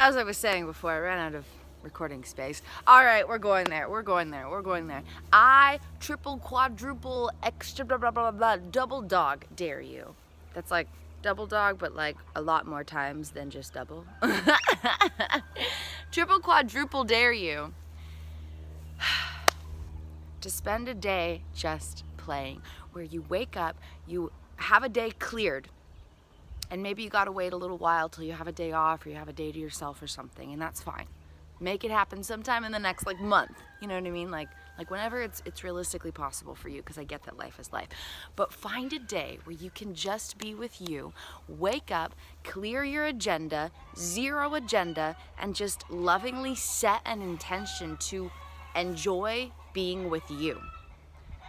as I was saying before, I ran out of recording space. All right, we're going there. I triple, quadruple, extra, blah, blah, blah, blah, double dog dare you. That's like double dog, but like a lot more times than just double. Triple, quadruple dare you to spend a day just playing, where you wake up, you have a day cleared, and maybe you gotta wait a little while till you have a day off or you have a day to yourself or something, and that's fine. Make it happen sometime in the next month. You know what I mean? Like whenever it's realistically possible for you, because I get that life is life. But find a day where you can just be with you, wake up, clear your agenda, zero agenda, and just lovingly set an intention to enjoy being with you.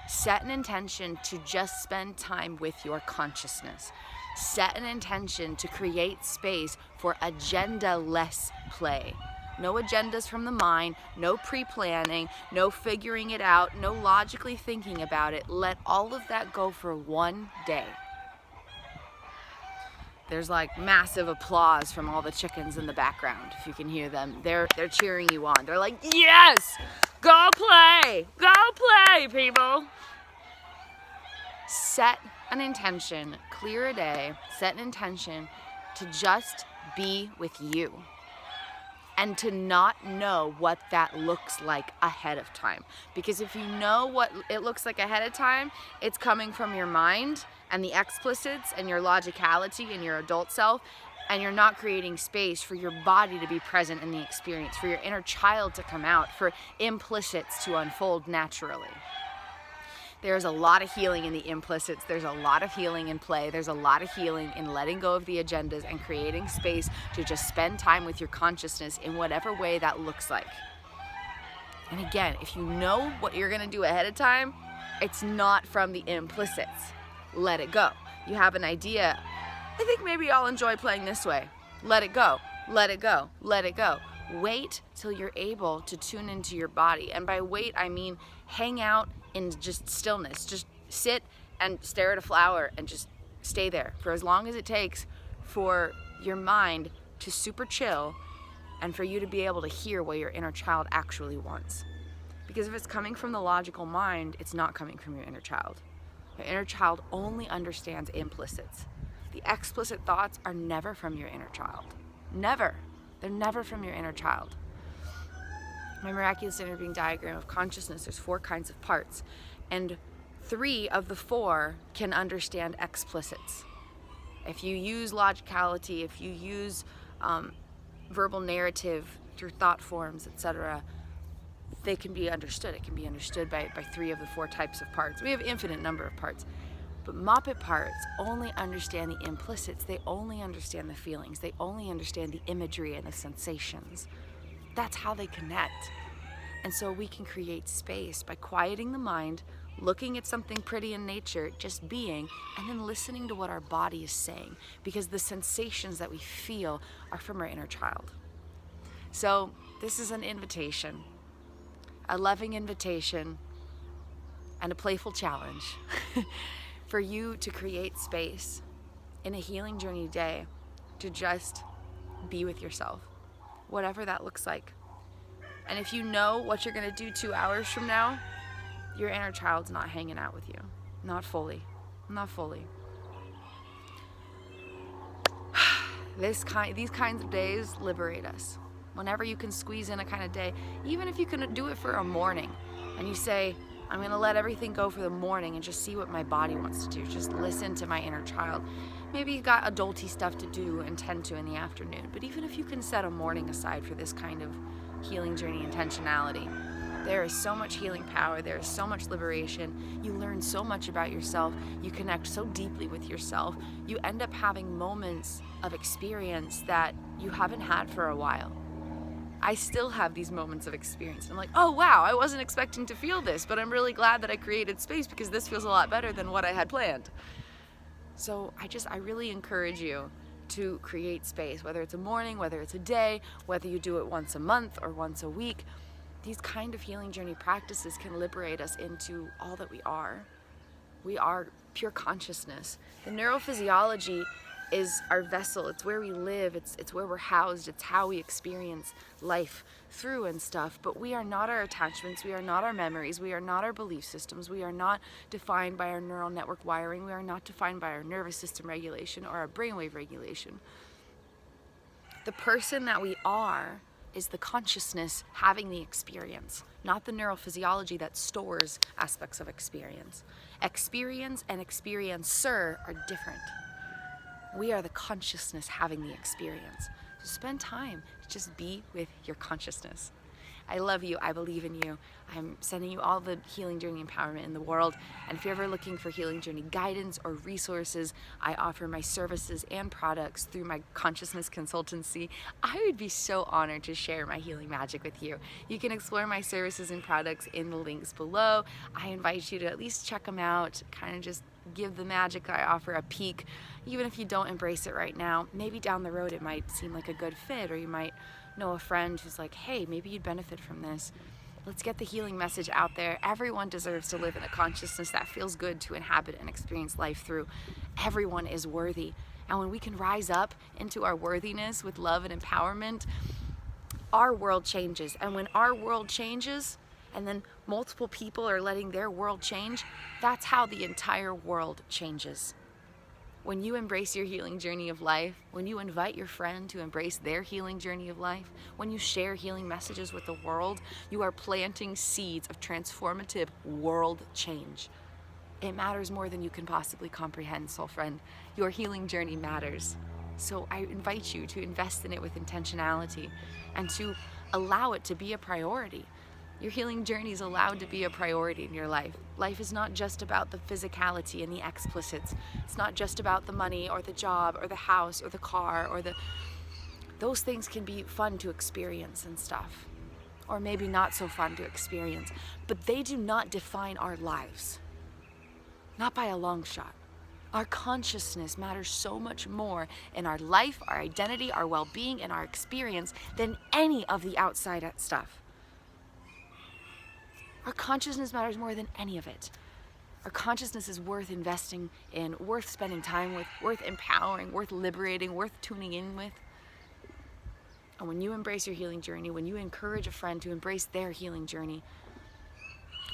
Set an intention to just spend time with your consciousness. Set an intention to create space for agenda-less play. No agendas from the mind, no pre-planning, no figuring it out, no logically thinking about it. Let all of that go for one day. There's like massive applause from all the chickens in the background, if you can hear them. They're cheering you on. They're like, yes! Go play! Go play, people! Set an intention, clear a day, set an intention to just be with you. And to not know what that looks like ahead of time. Because if you know what it looks like ahead of time, it's coming from your mind and the explicits and your logicality and your adult self, and you're not creating space for your body to be present in the experience, for your inner child to come out, for implicits to unfold naturally. There's a lot of healing in the implicits. There's a lot of healing in play. There's a lot of healing in letting go of the agendas and creating space to just spend time with your consciousness in whatever way that looks like. And again, if you know what you're going to do ahead of time, it's not from the implicits. Let it go. You have an idea. I think maybe I'll enjoy playing this way. Let it go. Let it go. Let it go. Wait till you're able to tune into your body. And by wait, I mean hang out in just stillness. Just sit and stare at a flower and just stay there for as long as it takes for your mind to super chill and for you to be able to hear what your inner child actually wants. Because if it's coming from the logical mind, it's not coming from your inner child. Your inner child only understands implicits. The explicit thoughts are never from your inner child. Never. They're never from your inner child. My miraculous inner being diagram of consciousness, there's 4 kinds of parts, and 3 of the 4 can understand explicits. If you use logicality, if you use verbal narrative through thought forms, etc., they can be understood. It can be understood by 3 of the 4 types of parts. We have infinite number of parts. But Moppet parts only understand the implicits. They only understand the feelings. They only understand the imagery and the sensations. That's how they connect. And so we can create space by quieting the mind, looking at something pretty in nature, just being, and then listening to what our body is saying, because the sensations that we feel are from our inner child. So this is an invitation, a loving invitation, and a playful challenge for you to create space in a healing journey day to just be with yourself, whatever that looks like. And if you know what you're going to do 2 hours from now, your inner child's not hanging out with you. Not fully. Not fully. These kinds of days liberate us. Whenever you can squeeze in a kind of day, even if you can do it for a morning, and you say, I'm going to let everything go for the morning and just see what my body wants to do. Just listen to my inner child. Maybe you got adulty stuff to do and tend to in the afternoon. But even if you can set a morning aside for this kind of healing journey intentionality, there is so much healing power. There is so much liberation. You learn so much about yourself. You connect so deeply with yourself. You end up having moments of experience that you haven't had for a while. I still have these moments of experience. I'm like, oh wow, I wasn't expecting to feel this, but I'm really glad that I created space because this feels a lot better than what I had planned. So I really encourage you to create space, whether it's a morning, whether it's a day, whether you do it once a month or once a week. These kind of healing journey practices can liberate us into all that we are. We are pure consciousness. The neurophysiology is our vessel. It's where we live. It's where we're housed. It's how we experience life through and stuff. But we are not our attachments. We are not our memories. We are not our belief systems. We are not defined by our neural network wiring. We are not defined by our nervous system regulation or our brainwave regulation. The person that we are is the consciousness having the experience, not the neurophysiology that stores aspects of experience. Experience and experiencer are different. We are the consciousness having the experience. So spend time to just be with your consciousness. I love you. I believe in you. I'm sending you all the healing journey empowerment in the world. And if you're ever looking for healing journey guidance or resources, I offer my services and products through my Consciousness Consultancy. I would be so honored to share my healing magic with you. You can explore my services and products in the links below. I invite you to at least check them out, kind of just give the magic I offer a peek. Even if you don't embrace it right now, maybe down the road it might seem like a good fit, or you might know a friend who's like, hey, maybe you'd benefit from this. Let's get the healing message out there. Everyone deserves to live in a consciousness that feels good to inhabit and experience life through. Everyone is worthy. And when we can rise up into our worthiness with love and empowerment, our world changes. And when our world changes, and then multiple people are letting their world change, that's how the entire world changes. When you embrace your healing journey of life, when you invite your friend to embrace their healing journey of life, when you share healing messages with the world, you are planting seeds of transformative world change. It matters more than you can possibly comprehend, soul friend. Your healing journey matters. So I invite you to invest in it with intentionality and to allow it to be a priority. Your healing journey is allowed to be a priority in your life. Life is not just about the physicality and the explicits. It's not just about the money or the job or the house or the car or those things can be fun to experience and stuff, or maybe not so fun to experience, but they do not define our lives. Not by a long shot. Our consciousness matters so much more in our life, our identity, our well-being, and our experience than any of the outside stuff. Our consciousness matters more than any of it. Our consciousness is worth investing in, worth spending time with, worth empowering, worth liberating, worth tuning in with. And when you embrace your healing journey, when you encourage a friend to embrace their healing journey,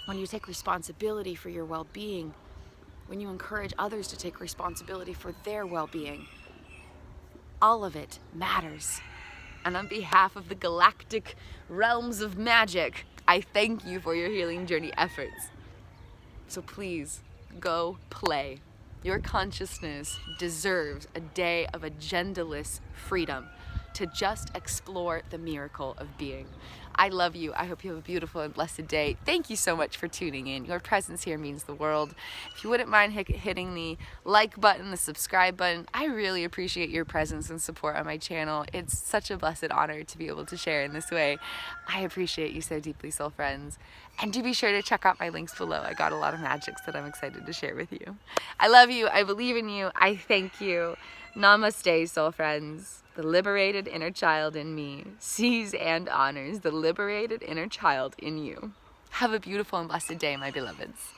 when you take responsibility for your well-being, when you encourage others to take responsibility for their well-being, all of it matters. And on behalf of the galactic realms of magic, I thank you for your healing journey efforts. So please, go play. Your consciousness deserves a day of agendaless freedom to just explore the miracle of being. I love you. I hope you have a beautiful and blessed day. Thank you so much for tuning in. Your presence here means the world. If you wouldn't mind hitting the like button, the subscribe button, I really appreciate your presence and support on my channel. It's such a blessed honor to be able to share in this way. I appreciate you so deeply, soul friends. And do be sure to check out my links below. I got a lot of magics that I'm excited to share with you. I love you. I believe in you. I thank you. Namaste, soul friends. The liberated inner child in me sees and honors the liberated inner child in you. Have a beautiful and blessed day, my beloveds.